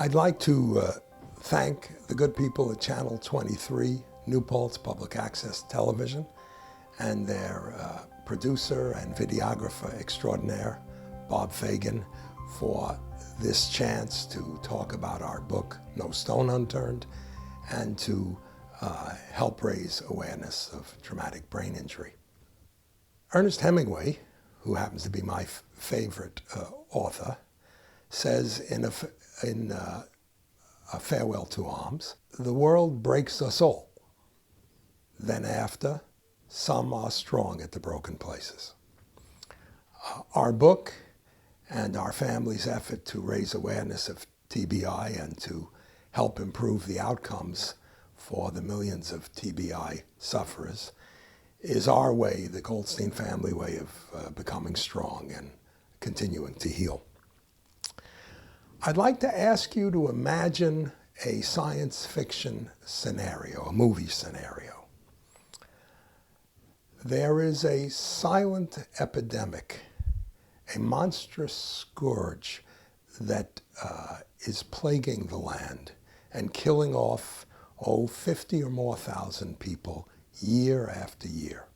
I'd like to thank the good people at Channel 23, New Paltz Public Access Television, and their producer and videographer extraordinaire, Bob Fagan, for this chance to talk about our book, No Stone Unturned, and to help raise awareness of traumatic brain injury. Ernest Hemingway, who happens to be my favorite author, says in a Farewell to Arms, "The world breaks us all. Then after, some are strong at the broken places." Our book and our family's effort to raise awareness of TBI and to help improve the outcomes for the millions of TBI sufferers is our way, the Goldstein family way of becoming strong and continuing to heal. I'd like to ask you to imagine a science fiction scenario, a movie scenario. There is a silent epidemic, a monstrous scourge that is plaguing the land and killing off, 50 or more thousand people year after year.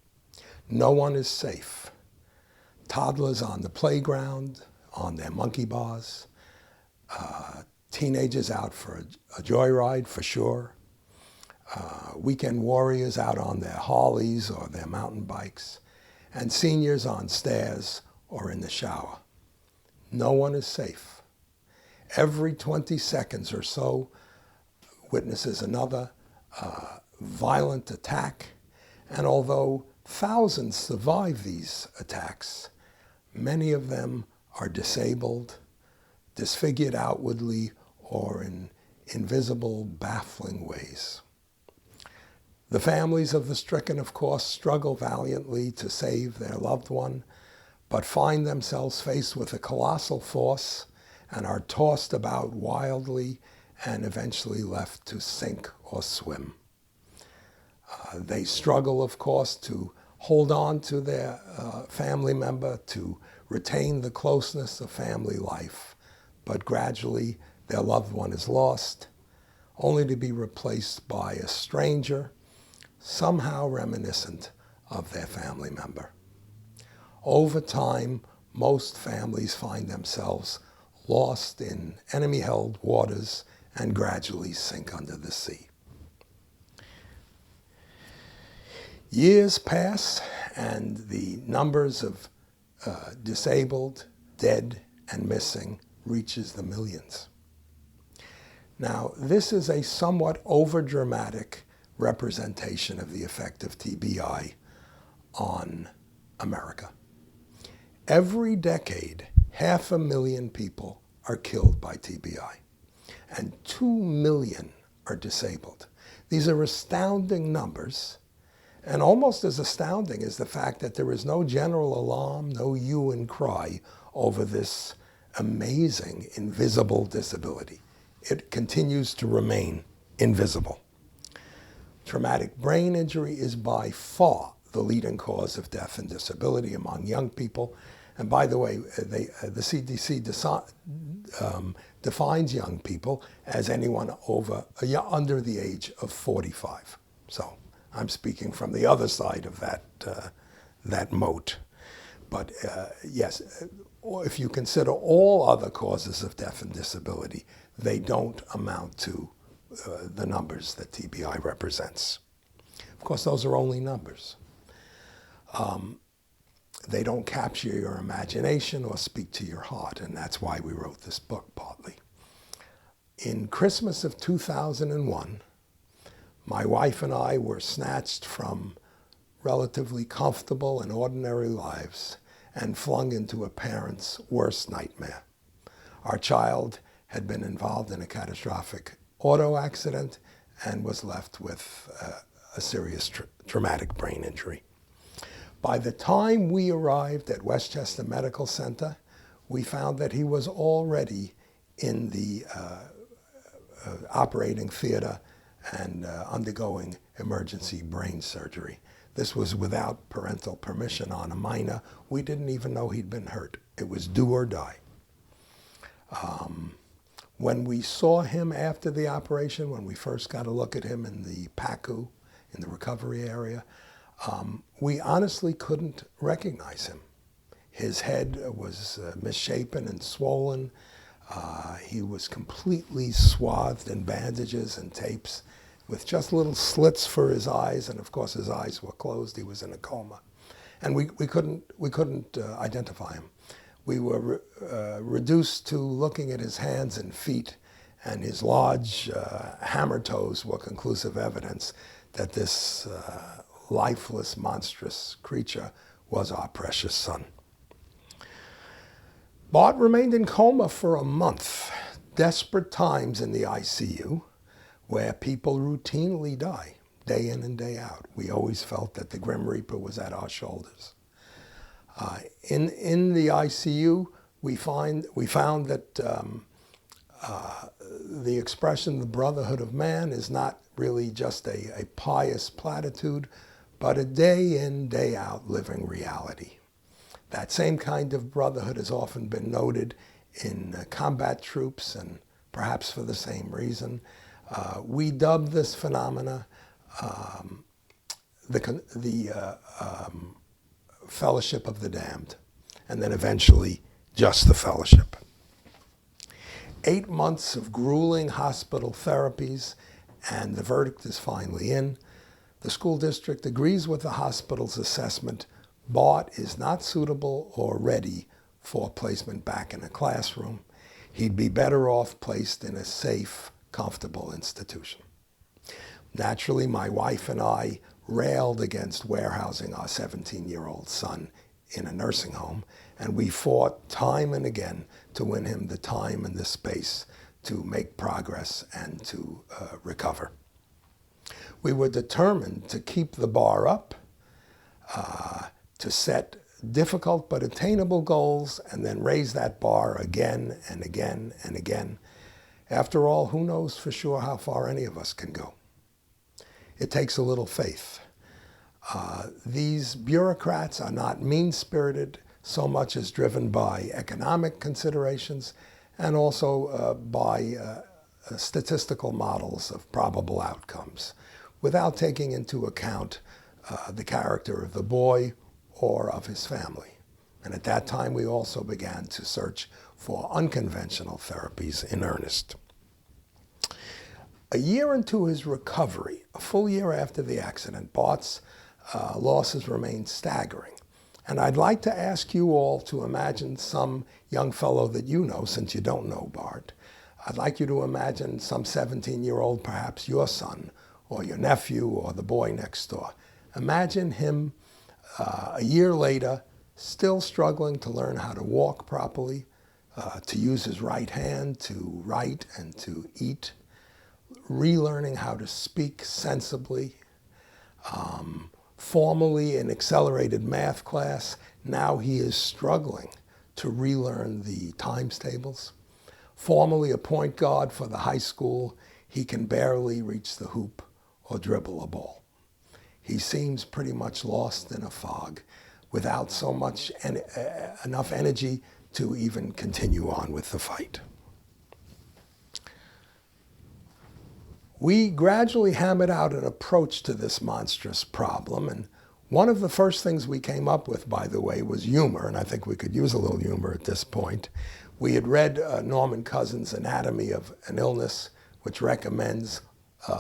No one is safe. Toddlers on the playground, on their monkey bars, teenagers out for a joyride for sure, weekend warriors out on their Harleys or their mountain bikes, and seniors on stairs or in the shower. No one is safe. Every 20 seconds or so witnesses another violent attack, and although thousands survive these attacks, many of them are disabled, disfigured outwardly, or in invisible, baffling ways. The families of the stricken, of course, struggle valiantly to save their loved one, but find themselves faced with a colossal force and are tossed about wildly and eventually left to sink or swim. They struggle, of course, to hold on to their family member, to retain the closeness of family life, but gradually their loved one is lost, only to be replaced by a stranger, somehow reminiscent of their family member. Over time, most families find themselves lost in enemy-held waters and gradually sink under the sea. Years pass, and the numbers of disabled, dead, and missing reaches the millions. Now, this is a somewhat overdramatic representation of the effect of TBI on America. Every decade, 500,000 people are killed by TBI, and 2 million are disabled. These are astounding numbers, and almost as astounding is the fact that there is no general alarm, no hue and cry over this amazing invisible disability. It continues to remain invisible. Traumatic brain injury is by far the leading cause of death and disability among young people. And by the way, the CDC defines young people as anyone under the age of 45. So I'm speaking from the other side of that moat. But yes, if you consider all other causes of death and disability, they don't amount to the numbers that TBI represents. Of course, those are only numbers. They don't capture your imagination or speak to your heart, and that's why we wrote this book, partly. In Christmas of 2001, my wife and I were snatched from relatively comfortable and ordinary lives and flung into a parent's worst nightmare. Our child had been involved in a catastrophic auto accident and was left with a serious traumatic brain injury. By the time we arrived at Westchester Medical Center, we found that he was already in the operating theater and undergoing emergency brain surgery. This was without parental permission on a minor. We didn't even know he'd been hurt. It was do or die. When we saw him after the operation, when we first got a look at him in the PACU, in the recovery area, we honestly couldn't recognize him. His head was misshapen and swollen. He was completely swathed in bandages and tapes with just little slits for his eyes, and of course his eyes were closed. He was in a coma. And we couldn't identify him. We were reduced to looking at his hands and feet, and his large hammer toes were conclusive evidence that this lifeless, monstrous creature was our precious son. Bart remained in coma for a month. Desperate times in the ICU, where people routinely die, day in and day out. We always felt that the Grim Reaper was at our shoulders. In the ICU, we found that the expression, the brotherhood of man, is not really just a pious platitude, but a day in, day out living reality. That same kind of brotherhood has often been noted in combat troops, and perhaps for the same reason. We dubbed this phenomena the fellowship of the damned, and then eventually just the fellowship. 8 months of grueling hospital therapies, and the verdict is finally in. The school district agrees with the hospital's assessment. Bart is not suitable or ready for placement back in a classroom. He'd be better off placed in a safe, comfortable institution. Naturally, my wife and I railed against warehousing our 17-year-old son in a nursing home, and we fought time and again to win him the time and the space to make progress and to recover. We were determined to keep the bar up, to set difficult but attainable goals, and then raise that bar again and again and again. After all, who knows for sure how far any of us can go? It takes a little faith. These bureaucrats are not mean-spirited so much as driven by economic considerations and also by statistical models of probable outcomes, without taking into account the character of the boy or of his family. And at that time, we also began to search for unconventional therapies in earnest. A year into his recovery, a full year after the accident, Bart's losses remained staggering. And I'd like to ask you all to imagine some young fellow that you know, since you don't know Bart. I'd like you to imagine some 17-year-old, perhaps your son, or your nephew, or the boy next door. Imagine him a year later, still struggling to learn how to walk properly, to use his right hand to write and to eat, relearning how to speak sensibly, formally in accelerated math class. Now he is struggling to relearn the times tables. Formerly a point guard for the high school, he can barely reach the hoop or dribble a ball. He seems pretty much lost in a fog, without so much enough energy to even continue on with the fight. We gradually hammered out an approach to this monstrous problem, and one of the first things we came up with, by the way, was humor, and I think we could use a little humor at this point. We had read Norman Cousins' Anatomy of an Illness, which recommends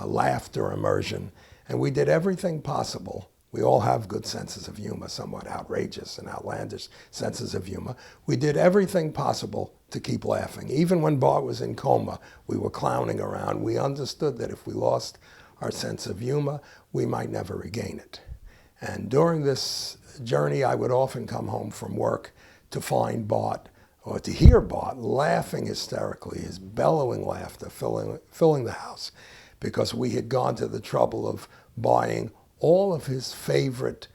laughter immersion, and we did everything possible. We all have good senses of humor, somewhat outrageous and outlandish senses of humor. We did everything possible to keep laughing. Even when Bart was in coma, we were clowning around. We understood that if we lost our sense of humor, we might never regain it. And during this journey, I would often come home from work to find Bart, or to hear Bart laughing hysterically, his bellowing laughter filling the house, because we had gone to the trouble of buying all of his favorite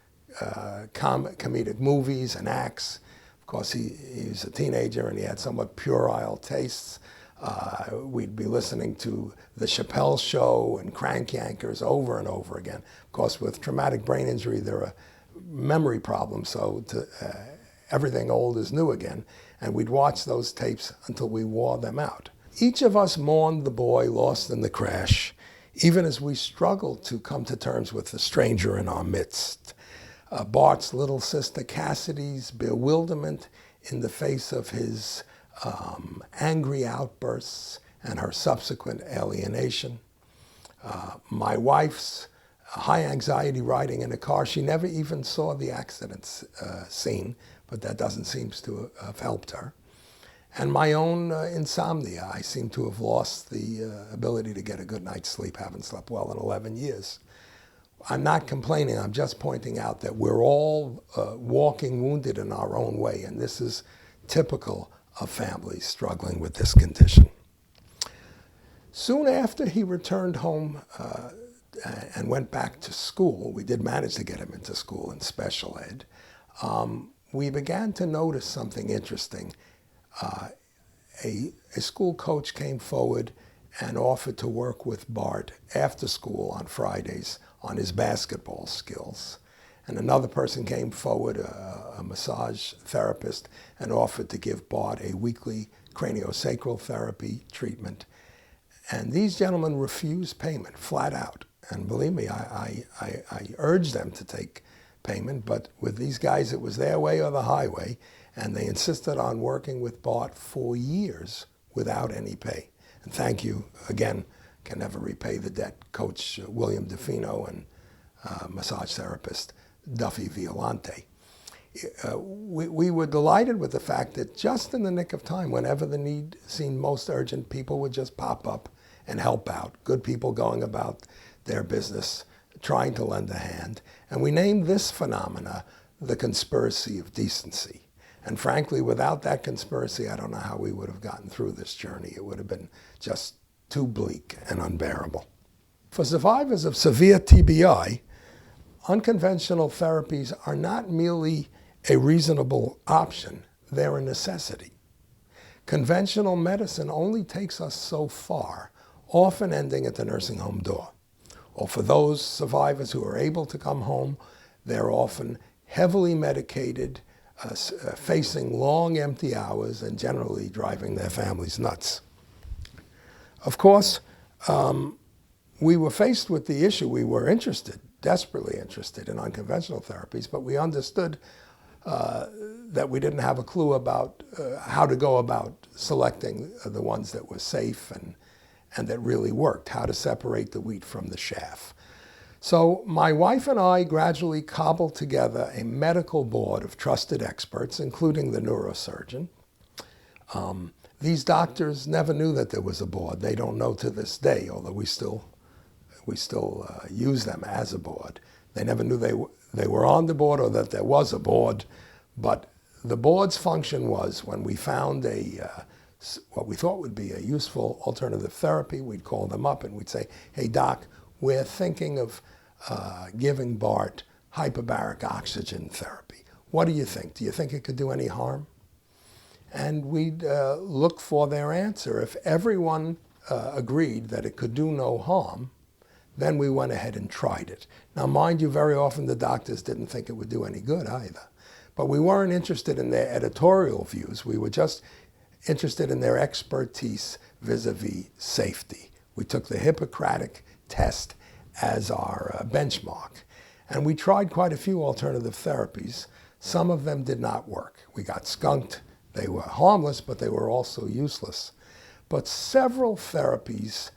comedic movies and acts. Of course, he was a teenager and he had somewhat puerile tastes. We'd be listening to The Chappelle Show and Crank Yankers over and over again. Of course, with traumatic brain injury, there are memory problems, so everything old is new again. And we'd watch those tapes until we wore them out. Each of us mourned the boy lost in the crash, even as we struggled to come to terms with the stranger in our midst. Bart's little sister Cassidy's bewilderment in the face of his angry outbursts and her subsequent alienation. My wife's high anxiety riding in a car. She never even saw the accident scene, but that doesn't seem to have helped her. And my own insomnia. I seem to have lost the ability to get a good night's sleep. Haven't slept well in 11 years. I'm not complaining. I'm just pointing out that we're all walking wounded in our own way, and this is typical of families struggling with this condition. Soon after he returned home and went back to school, we did manage to get him into school in special ed, we began to notice something interesting. A school coach came forward and offered to work with Bart after school on Fridays on his basketball skills. And another person came forward, a massage therapist, and offered to give Bart a weekly craniosacral therapy treatment. And these gentlemen refused payment flat out. And believe me, I urged them to take payment, but with these guys it was their way or the highway, and they insisted on working with Bart for years without any pay. And thank you, again, can never repay the debt, Coach William DeFino and massage therapist Duffy Violante. We were delighted with the fact that just in the nick of time, whenever the need seemed most urgent, people would just pop up and help out. Good people going about their business, trying to lend a hand. And we named this phenomena the conspiracy of decency. And frankly, without that conspiracy, I don't know how we would have gotten through this journey. It would have been just too bleak and unbearable. For survivors of severe TBI, unconventional therapies are not merely a reasonable option, they're a necessity. Conventional medicine only takes us so far, often ending at the nursing home door. Or for those survivors who are able to come home, they're often heavily medicated, facing long empty hours and generally driving their families nuts. Of course, we were faced with the issue. We were interested, desperately interested in unconventional therapies, but we understood that we didn't have a clue about how to go about selecting the ones that were safe and that really worked, how to separate the wheat from the chaff. So my wife and I gradually cobbled together a medical board of trusted experts, including the neurosurgeon. These doctors never knew that there was a board. They don't know to this day, although we still use them as a board. They never knew they were on the board or that there was a board. But the board's function was, when we found what we thought would be a useful alternative therapy, we'd call them up and we'd say, hey, doc, we're thinking of giving Bart hyperbaric oxygen therapy. What do you think? Do you think it could do any harm? And we'd look for their answer. If everyone agreed that it could do no harm, then we went ahead and tried it. Now, mind you, very often the doctors didn't think it would do any good either. But we weren't interested in their editorial views. We were just interested in their expertise vis-a-vis safety. We took the Hippocratic test as our benchmark. And we tried quite a few alternative therapies. Some of them did not work. We got skunked. They were harmless, but they were also useless. But several therapies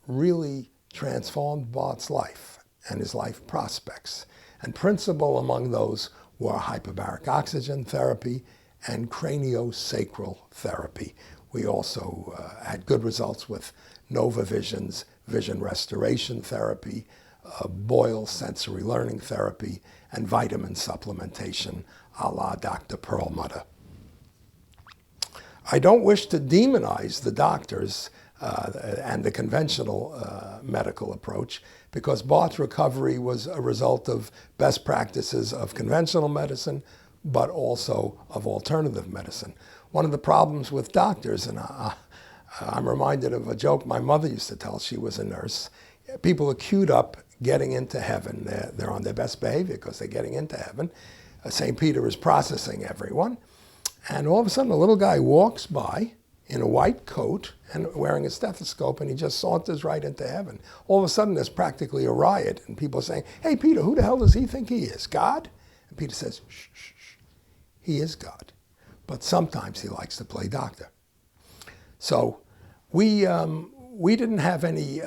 really transformed Bart's life and his life prospects. And principal among those were hyperbaric oxygen therapy and craniosacral therapy. We also had good results with Nova Vision's vision restoration therapy, Boyle sensory learning therapy, and vitamin supplementation a la Dr. Perlmutter. I don't wish to demonize the doctors and the conventional medical approach, because Bart's recovery was a result of best practices of conventional medicine, but also of alternative medicine. One of the problems with doctors, and I'm reminded of a joke my mother used to tell. She was a nurse. People are queued up getting into heaven. They're on their best behavior because they're getting into heaven. St. Peter is processing everyone. And all of a sudden, a little guy walks by in a white coat and wearing a stethoscope, and he just saunters right into heaven. All of a sudden, there's practically a riot, and people are saying, "Hey, Peter, who the hell does he think he is? God?" And Peter says, "Shh, shh, shh. He is God. But sometimes he likes to play doctor." So we didn't have any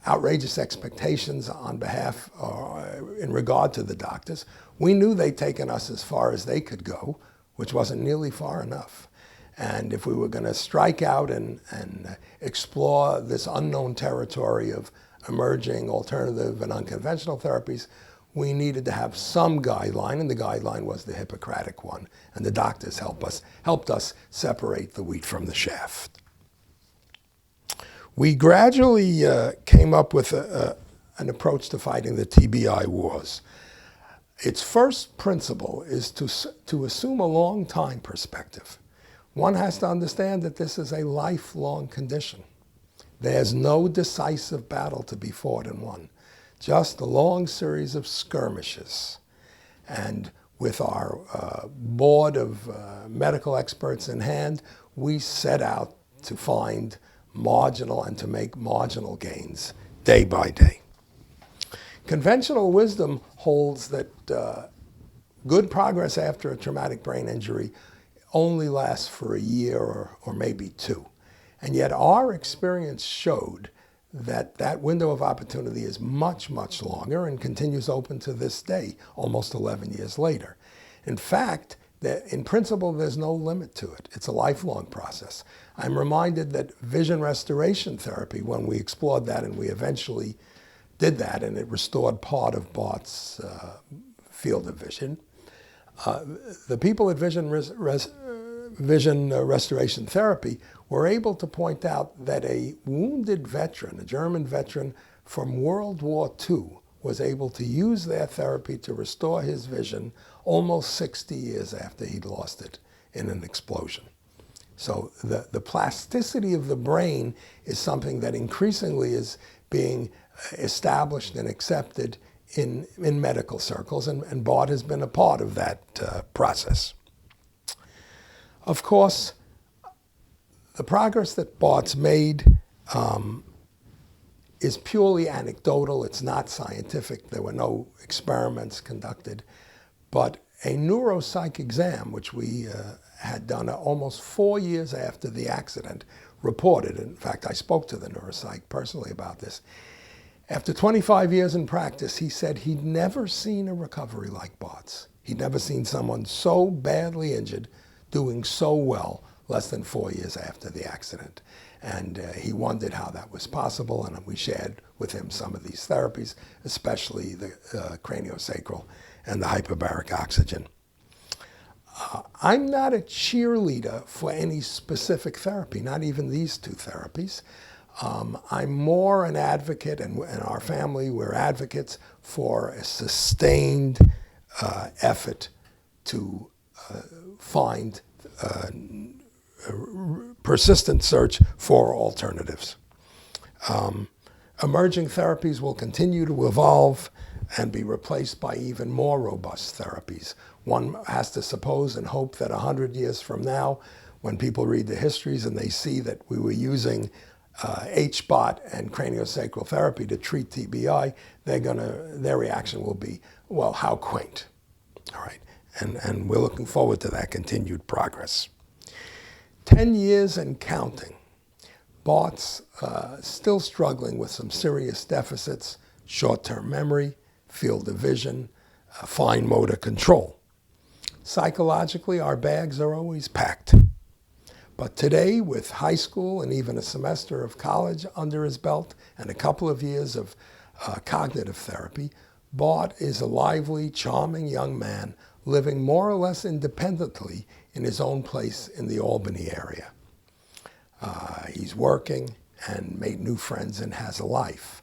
outrageous expectations on behalf in regard to the doctors. We knew they'd taken us as far as they could go, which wasn't nearly far enough. And if we were going to strike out and explore this unknown territory of emerging alternative and unconventional therapies, we needed to have some guideline, and the guideline was the Hippocratic one. And the doctors helped us separate the wheat from the chaff. We gradually came up with an approach to fighting the TBI wars. Its first principle is to assume a long time perspective. One has to understand that this is a lifelong condition. There's no decisive battle to be fought and won, just a long series of skirmishes. And with our board of medical experts in hand, we set out to find marginal and to make marginal gains day by day. Conventional wisdom holds that good progress after a traumatic brain injury only lasts for a year or maybe two. And yet our experience showed that that window of opportunity is much, much longer and continues open to this day, almost 11 years later. In fact, in principle, there's no limit to it. It's a lifelong process. I'm reminded that vision restoration therapy, when we explored that and we eventually did that and it restored part of Bart's field of vision, the people at Vision Restoration Therapy were able to point out that a wounded veteran, a German veteran from World War II, was able to use their therapy to restore his vision almost 60 years after he'd lost it in an explosion. So the plasticity of the brain is something that increasingly is being established and accepted in medical circles, and Bart has been a part of that process. Of course, the progress that Bart's made is purely anecdotal. It's not scientific. There were no experiments conducted. But a neuropsych exam, which we had done almost 4 years after the accident, reported, in fact, I spoke to the neuropsych personally about this. After 25 years in practice, he said he'd never seen a recovery like Bart's. He'd never seen someone so badly injured doing so well less than 4 years after the accident. And he wondered how that was possible, and we shared with him some of these therapies, especially the craniosacral and the hyperbaric oxygen. I'm not a cheerleader for any specific therapy, not even these two therapies. I'm more an advocate, and our family, we're advocates for a sustained effort to find persistent search for alternatives. Emerging therapies will continue to evolve and be replaced by even more robust therapies. One has to suppose and hope that 100 years from now, when people read the histories and they see that we were using HBOT and craniosacral therapy to treat TBI, their reaction will be, well, how quaint. All right, and we're looking forward to that continued progress. 10 years and counting. Bart's still struggling with some serious deficits, short-term memory, field of vision, fine motor control. Psychologically, our bags are always packed. But today, with high school and even a semester of college under his belt and a couple of years of cognitive therapy, Bart is a lively, charming young man living more or less independently in his own place in the Albany area. He's working and made new friends and has a life.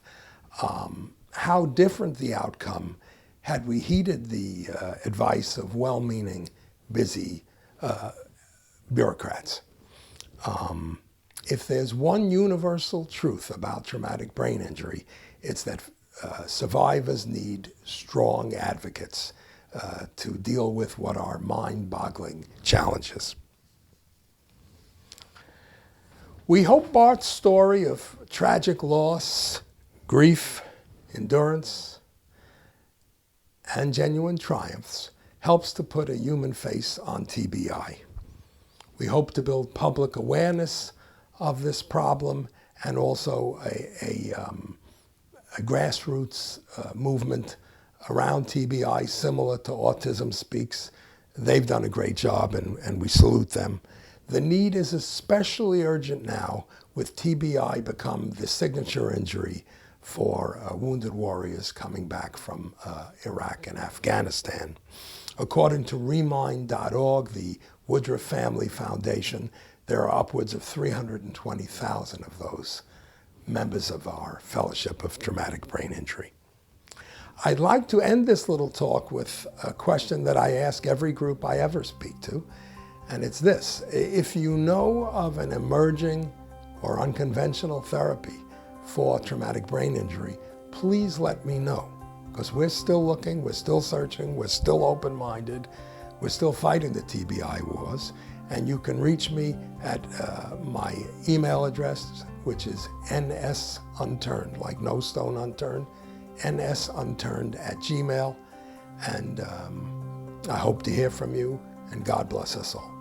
How different the outcome had we heeded the advice of well-meaning, busy bureaucrats. If there's one universal truth about traumatic brain injury, it's that survivors need strong advocates to deal with what are mind-boggling challenges. We hope Bart's story of tragic loss, grief, endurance, and genuine triumphs helps to put a human face on TBI. We hope to build public awareness of this problem and also a grassroots movement around TBI similar to Autism Speaks. They've done a great job and we salute them. The need is especially urgent now with TBI become the signature injury for wounded warriors coming back from Iraq and Afghanistan. According to Remind.org, the Woodruff Family Foundation, there are upwards of 320,000 of those members of our Fellowship of Traumatic Brain Injury. I'd like to end this little talk with a question that I ask every group I ever speak to, and it's this: if you know of an emerging or unconventional therapy for traumatic brain injury, please let me know, because we're still looking, we're still searching, we're still open-minded, we're still fighting the TBI wars, and you can reach me at my email address, which is nsunturned, like no stone unturned, nsunturned@gmail.com. And I hope to hear from you, and God bless us all.